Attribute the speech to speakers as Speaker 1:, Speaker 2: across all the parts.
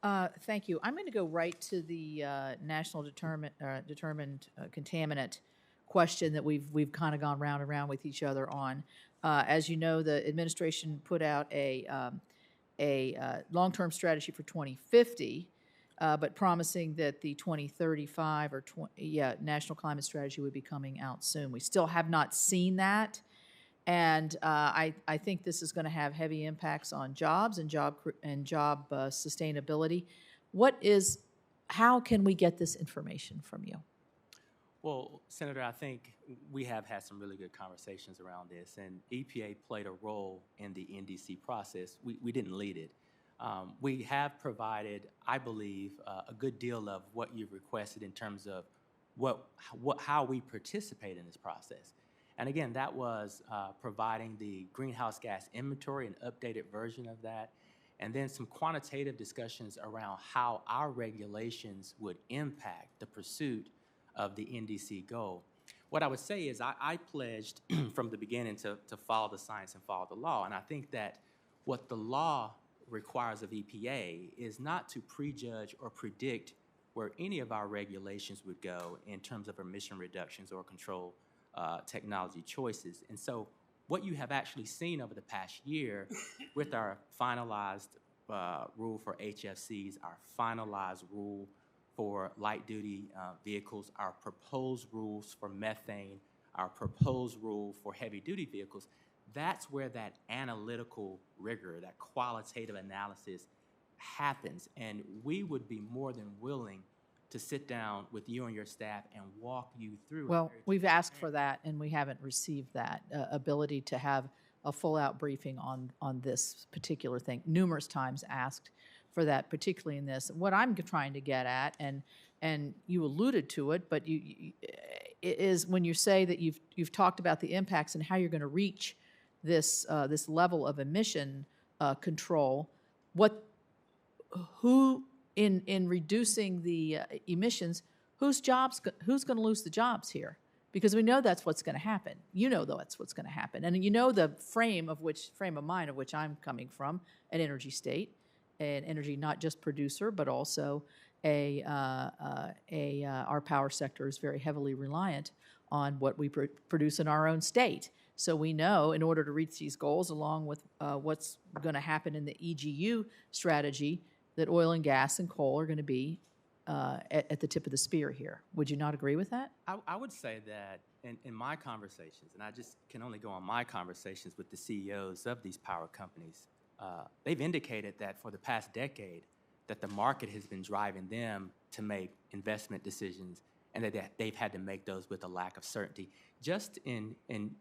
Speaker 1: Thank you. I'm going to go right to the national determined contaminant question that we've kind of gone round and round with each other on. As you know, the administration put out a long-term strategy for 2050, but promising that the 2035 or national climate strategy would be coming out soon. We still have not seen that. And I think this is going to have heavy impacts on jobs and job sustainability. How can we get this information from you?
Speaker 2: Well, Senator, I think we have had some really good conversations around this, and EPA played a role in the NDC process. We didn't lead it. We have provided, I believe, a good deal of what you've requested in terms of how we participate in this process. And again, that was providing the greenhouse gas inventory, an updated version of that, and then some quantitative discussions around how our regulations would impact the pursuit of the NDC goal. What I would say is I pledged from the beginning to follow the science and follow the law, and I think that what the law requires of EPA is not to prejudge or predict where any of our regulations would go in terms of emission reductions or control technology choices. And so what you have actually seen over the past year with our finalized rule for HFCs, our finalized rule for light-duty vehicles, our proposed rules for methane, our proposed rule for heavy-duty vehicles, that's where that analytical rigor, that qualitative analysis happens. And we would be more than willing to sit down with you and your staff and walk you through.
Speaker 1: Well, we've asked for that, and we haven't received that ability to have a full-out briefing on this particular thing. Numerous times asked for that, particularly in this. What I'm trying to get at, and you alluded to it, but is when you say that you've talked about the impacts and how you're going to reach this level of emission control. Who in reducing the emissions, who's going to lose the jobs here? Because we know that's what's going to happen. You know that's what's going to happen, and you know the frame of mind of which I'm coming from, an energy state, an energy not just producer, but also our power sector is very heavily reliant on what we produce in our own state. So we know in order to reach these goals, along with what's going to happen in the EGU strategy, that oil and gas and coal are going to be at the tip of the spear here. Would you not agree with that?
Speaker 2: I would say that in my conversations, and I just can only go on my conversations with the CEOs of these power companies, they've indicated that for the past decade that the market has been driving them to make investment decisions, and that they've had to make those with a lack of certainty. Just in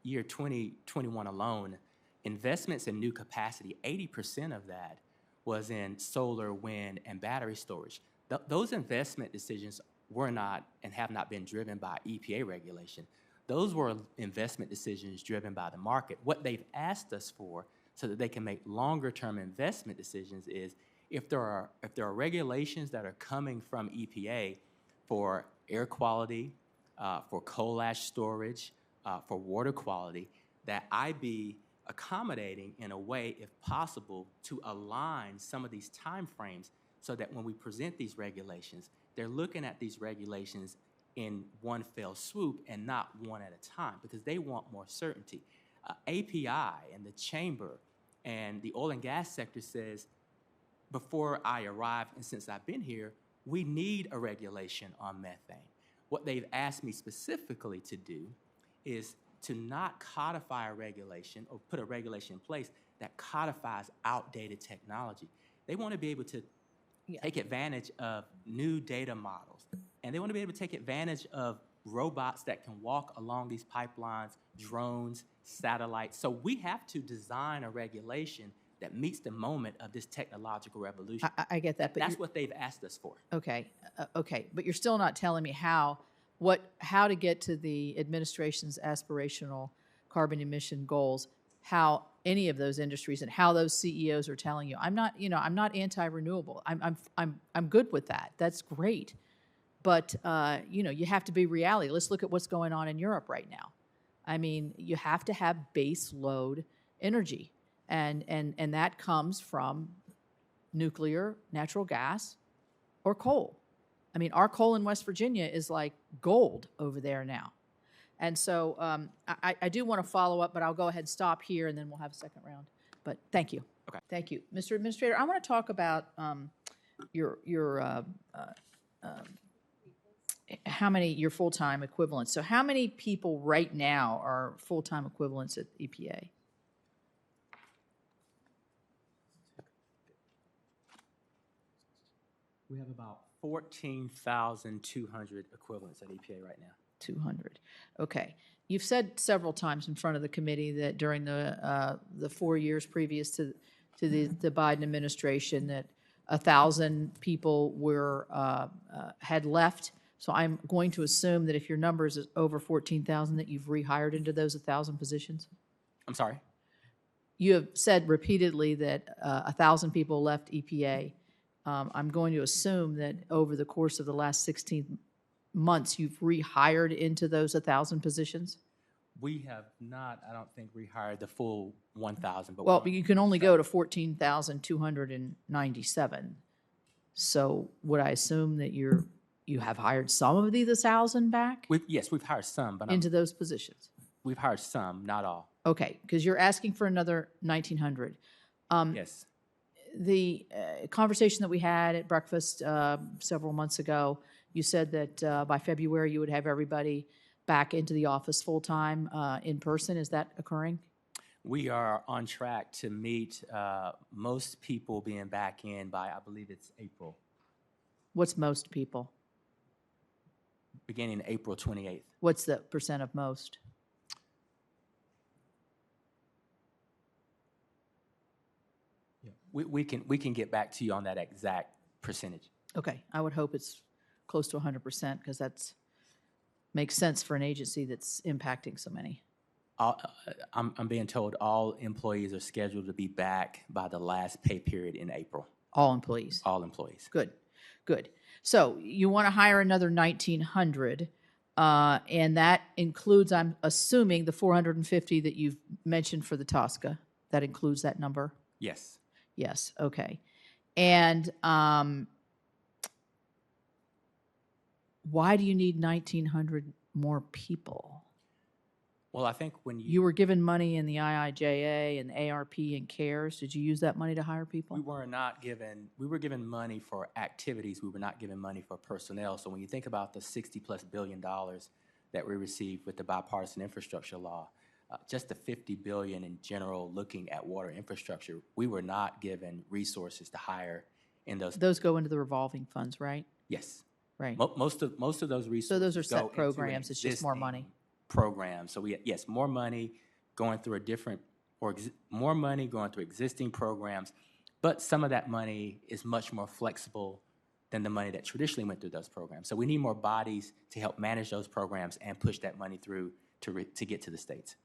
Speaker 2: year 2021 alone, investments in new capacity, 80% of that was in solar, wind, and battery storage. Those investment decisions were not and have not been driven by EPA regulation. Those were investment decisions driven by the market. What they've asked us for so that they can make longer-term investment decisions is if there are regulations that are coming from EPA for air quality, for coal ash storage, for water quality, that I be accommodating in a way, if possible, to align some of these time frames so that when we present these regulations, they're looking at these regulations in one fell swoop and not one at a time, because they want more certainty. API and the chamber and the oil and gas sector says, before I arrived and since I've been here, we need a regulation on methane. What they've asked me specifically to do is to not codify a regulation or put a regulation in place that codifies outdated technology. They want to be able to take advantage of new data models, and they want to be able to take advantage of robots that can walk along these pipelines, drones, satellites. So we have to design a regulation that meets the moment of this technological revolution.
Speaker 1: I get that, but
Speaker 2: that's what they've asked us for.
Speaker 1: Okay, but you're still not telling me how to get to the administration's aspirational carbon emission goals. How any of those industries and how those CEOs are telling you. I'm not anti-renewable. I'm good with that. That's great, but you have to be reality. Let's look at what's going on in Europe right now. I mean, you have to have base load energy. And that comes from nuclear, natural gas, or coal. I mean, our coal in West Virginia is like gold over there now. And so I do want to follow up, but I'll go ahead and stop here, and then we'll have a second round. But thank you.
Speaker 2: Okay.
Speaker 1: Thank you. Mr. Administrator, I want to talk about your your full-time equivalents. So how many people right now are full-time equivalents at EPA?
Speaker 2: We have about 14,200 equivalents at EPA right now.
Speaker 1: 200. Okay. You've said several times in front of the committee that during the 4 years previous to the Biden administration that 1,000 people had left. So I'm going to assume that if your number is over 14,000, that you've rehired into those 1,000 positions?
Speaker 2: I'm sorry?
Speaker 1: You have said repeatedly that 1,000 people left EPA. I'm going to assume that over the course of the last 16 months, you've rehired into those 1,000 positions?
Speaker 2: We have not, I don't think, rehired the full 1,000. But
Speaker 1: Well, you can only go to 14,297. So would I assume that you have hired some of these 1,000 back
Speaker 2: Yes, we've hired some, but
Speaker 1: into those positions?
Speaker 2: we've hired some, not all.
Speaker 1: Okay, because you're asking for another 1,900.
Speaker 2: Yes.
Speaker 1: The conversation that we had at breakfast several months ago, you said that by February you would have everybody back into the office full-time in person. Is that occurring?
Speaker 2: We are on track to meet most people being back in by, I believe it's April,
Speaker 1: What's most people?
Speaker 2: beginning April 28th.
Speaker 1: What's the percent of most?
Speaker 2: We can get back to you on that exact percentage.
Speaker 1: Okay, I would hope it's close to 100% because that's makes sense for an agency that's impacting so many.
Speaker 2: I'm being told all employees are scheduled to be back by the last pay period in April.
Speaker 1: All employees.
Speaker 2: All employees.
Speaker 1: Good, good. So you want to hire another 1,900, and that includes, I'm assuming, the 450 that you've mentioned for the TSCA. That includes that number?
Speaker 2: Yes.
Speaker 1: Yes, okay. And why do you need 1,900 more people?
Speaker 2: Well, I think when
Speaker 1: You were given money in the IIJA and ARP and CARES. Did you use that money to hire people?
Speaker 2: we were given money for activities. We were not given money for personnel. So when you think about the $60+ billion that we received with the bipartisan infrastructure law, just the $50 billion in general looking at water infrastructure, we were not given resources to hire in those.
Speaker 1: Those go into the revolving funds, right?
Speaker 2: Yes.
Speaker 1: Right.
Speaker 2: Most of those resources.
Speaker 1: So those are
Speaker 2: go
Speaker 1: set
Speaker 2: into an
Speaker 1: programs, it's just more money.
Speaker 2: Program. So yes, more money going through more money going through existing programs, but some of that money is much more flexible than the money that traditionally went through those programs. So we need more bodies to help manage those programs and push that money through to get to the states.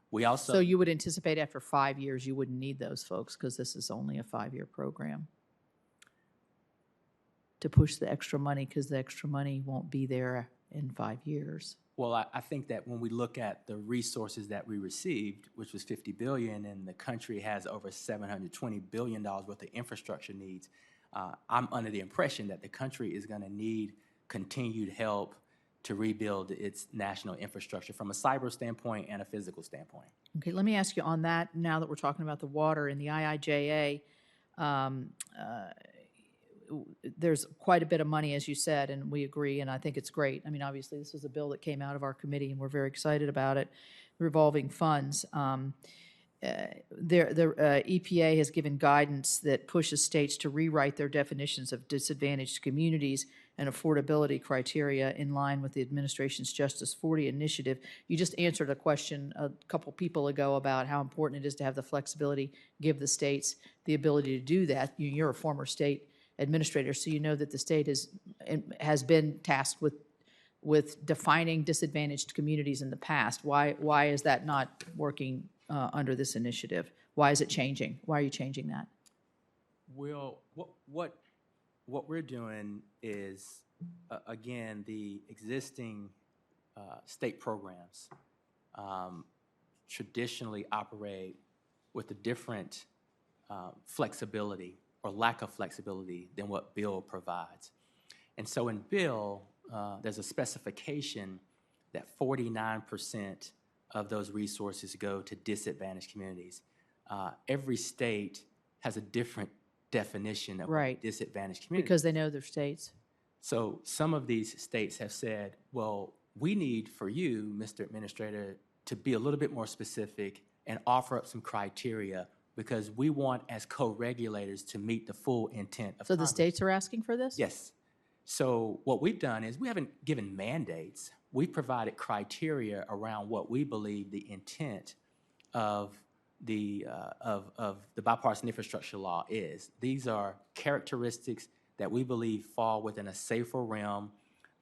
Speaker 2: We also.
Speaker 1: So you would anticipate after 5 years, you wouldn't need those folks because this is only a 5-year program to push the extra money because the extra money won't be there in 5 years.
Speaker 2: Well, I think that when we look at the resources that we received, which was $50 billion, and the country has over $720 billion worth of infrastructure needs, I'm under the impression that the country is going to need continued help to rebuild its national infrastructure from a cyber standpoint and a physical standpoint.
Speaker 1: Okay, let me ask you on that, now that we're talking about the water in the IIJA, there's quite a bit of money, as you said, and we agree, and I think it's great. I mean, obviously, this is a bill that came out of our committee, and we're very excited about it, revolving funds. EPA has given guidance that pushes states to rewrite their definitions of disadvantaged communities and affordability criteria in line with the administration's Justice 40 initiative. You just answered a question a couple people ago about how important it is to have the flexibility, give the states the ability to do that. You're a former state administrator, so you know that the state has been tasked with defining disadvantaged communities in the past. Why is that not working under this initiative? Why is it changing? Why are you changing that?
Speaker 2: Well, what we're doing is, again, the existing state programs traditionally operate with a different flexibility or lack of flexibility than what bill provides. And so in bill, there's a specification that 49% of those resources go to disadvantaged communities. Every state has a different definition of
Speaker 1: Right.
Speaker 2: disadvantaged communities.
Speaker 1: Because they know their states.
Speaker 2: So some of these states have said, well, we need for you, Mr. Administrator, to be a little bit more specific and offer up some criteria because we want, as co-regulators, to meet the full intent of
Speaker 1: So the
Speaker 2: Congress.
Speaker 1: states are asking for this?
Speaker 2: Yes. So what we've done is we haven't given mandates. We've provided criteria around what we believe the intent of the bipartisan infrastructure law is. These are characteristics that we believe fall within a safer realm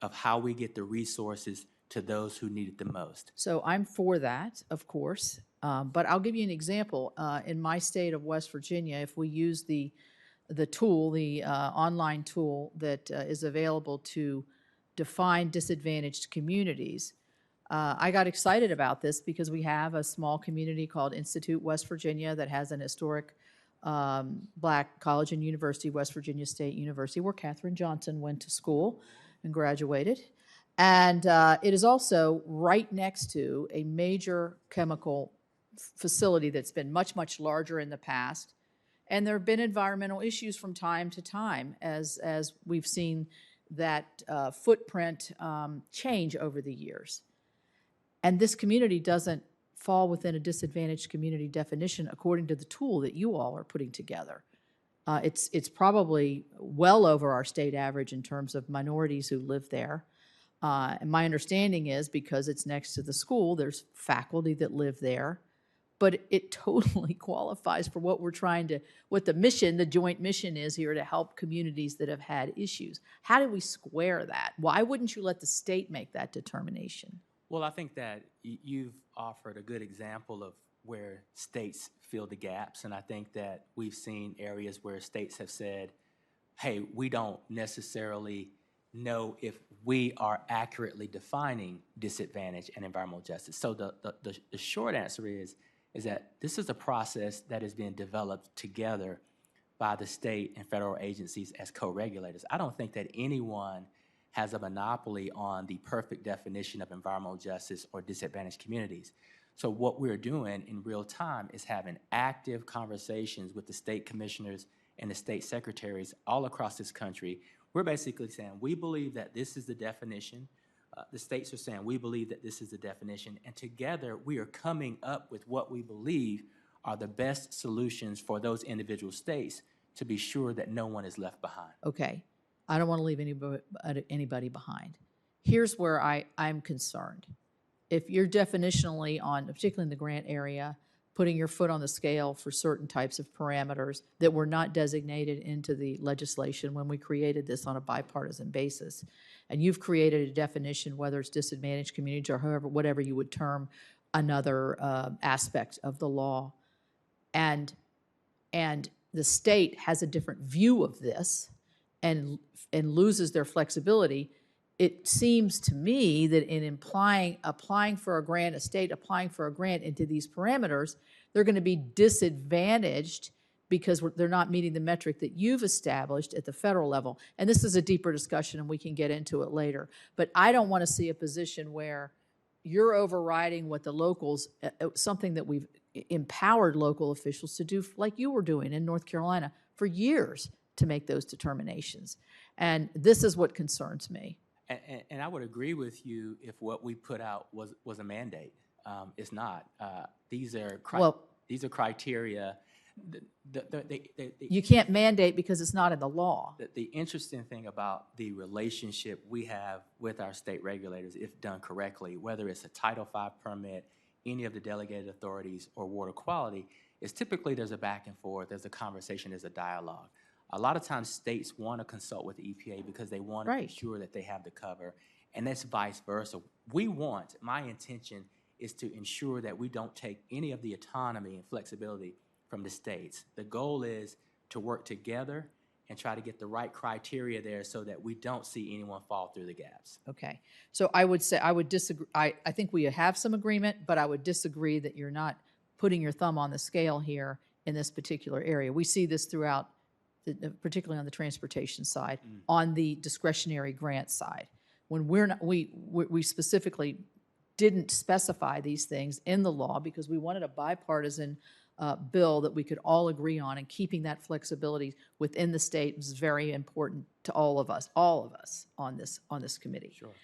Speaker 2: of how we get the resources to those who need it the most.
Speaker 1: So I'm for that, of course, but I'll give you an example. In my state of West Virginia, if we use the tool, the online tool that is available to define disadvantaged communities, I got excited about this because we have a small community called Institute West Virginia that has an historic Black college and university, West Virginia State University, where Katherine Johnson went to school and graduated. And it is also right next to a major chemical facility that's been much, much larger in the past. And there have been environmental issues from time to time as we've seen that footprint change over the years. And this community doesn't fall within a disadvantaged community definition according to the tool that you all are putting together. It's probably well over our state average in terms of minorities who live there. And my understanding is because it's next to the school, there's faculty that live there, but it totally qualifies for what we're trying to, what the mission, the joint mission is here to help communities that have had issues. How do we square that? Why wouldn't you let the state make that determination?
Speaker 2: Well, I think that you've offered a good example of where states fill the gaps, and I think that we've seen areas where states have said, hey, we don't necessarily know if we are accurately defining disadvantage and environmental justice. So the short answer is that this is a process that is being developed together by the state and federal agencies as co-regulators. I don't think that anyone has a monopoly on the perfect definition of environmental justice or disadvantaged communities. So what we're doing in real time is having active conversations with the state commissioners and the state secretaries all across this country. We're basically saying, we believe that this is the definition. The states are saying, we believe that this is the definition. And together, we are coming up with what we believe are the best solutions for those individual states to be sure that no one is left behind.
Speaker 1: Okay. I don't want to leave anybody behind. Here's where I'm concerned. If you're definitionally on, particularly in the grant area, putting your foot on the scale for certain types of parameters that were not designated into the legislation when we created this on a bipartisan basis, and you've created a definition, whether it's disadvantaged communities or however, whatever you would term another aspect of the law, and the state has a different view of this, and loses their flexibility, it seems to me that in applying for a grant, a state applying for a grant into these parameters, they're going to be disadvantaged because they're not meeting the metric that you've established at the federal level. And this is a deeper discussion, and we can get into it later. But I don't want to see a position where you're overriding what the locals, something that we've empowered local officials to do, like you were doing in North Carolina for years, to make those determinations. And this is what concerns me.
Speaker 2: And I would agree with you if what we put out was a mandate. It's not. These are criteria.
Speaker 1: You can't mandate because it's not in the law.
Speaker 2: The interesting thing about the relationship we have with our state regulators, if done correctly, whether it's a Title V permit, any of the delegated authorities, or water quality, is typically there's a back and forth, there's a conversation, there's a dialogue. A lot of times states want to consult with the EPA because they want to be sure that they have the cover, and that's vice versa. My intention is to ensure that we don't take any of the autonomy and flexibility from the states. The goal is to work together and try to get the right criteria there so that we don't see anyone fall through the gaps.
Speaker 1: Okay. So I would say, I would disagree. I think we have some agreement, but I would disagree that you're not putting your thumb on the scale here in this particular area. We see this throughout particularly on the transportation side, on the discretionary grant side. When we're not, we specifically didn't specify these things in the law because we wanted a bipartisan bill that we could all agree on, and keeping that flexibility within the state was very important to all of us on this committee.
Speaker 2: Sure.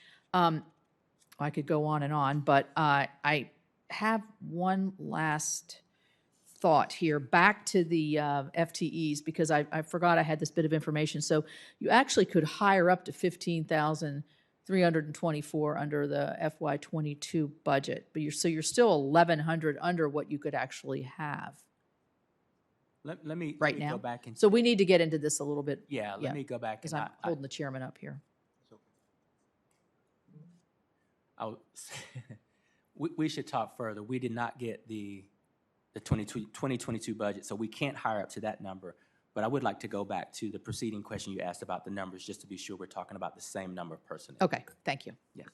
Speaker 1: I could go on, but I have one last thought here, back to the FTEs, because I forgot I had this bit of information. So you actually could hire up to 15,324 under the FY22 budget, but you're still 1,100 under what you could actually have
Speaker 2: Let me
Speaker 1: right now.
Speaker 2: go back and
Speaker 1: So we need to get into this a little bit.
Speaker 2: yeah. Let me go back
Speaker 1: Because
Speaker 2: and
Speaker 1: I'm holding the chairman up here.
Speaker 2: we should talk further. We did not get the 2022 budget, so we can't hire up to that number. But I would like to go back to the preceding question you asked about the numbers, just to be sure we're talking about the same number of personnel.
Speaker 1: Okay, thank you.
Speaker 2: Yes.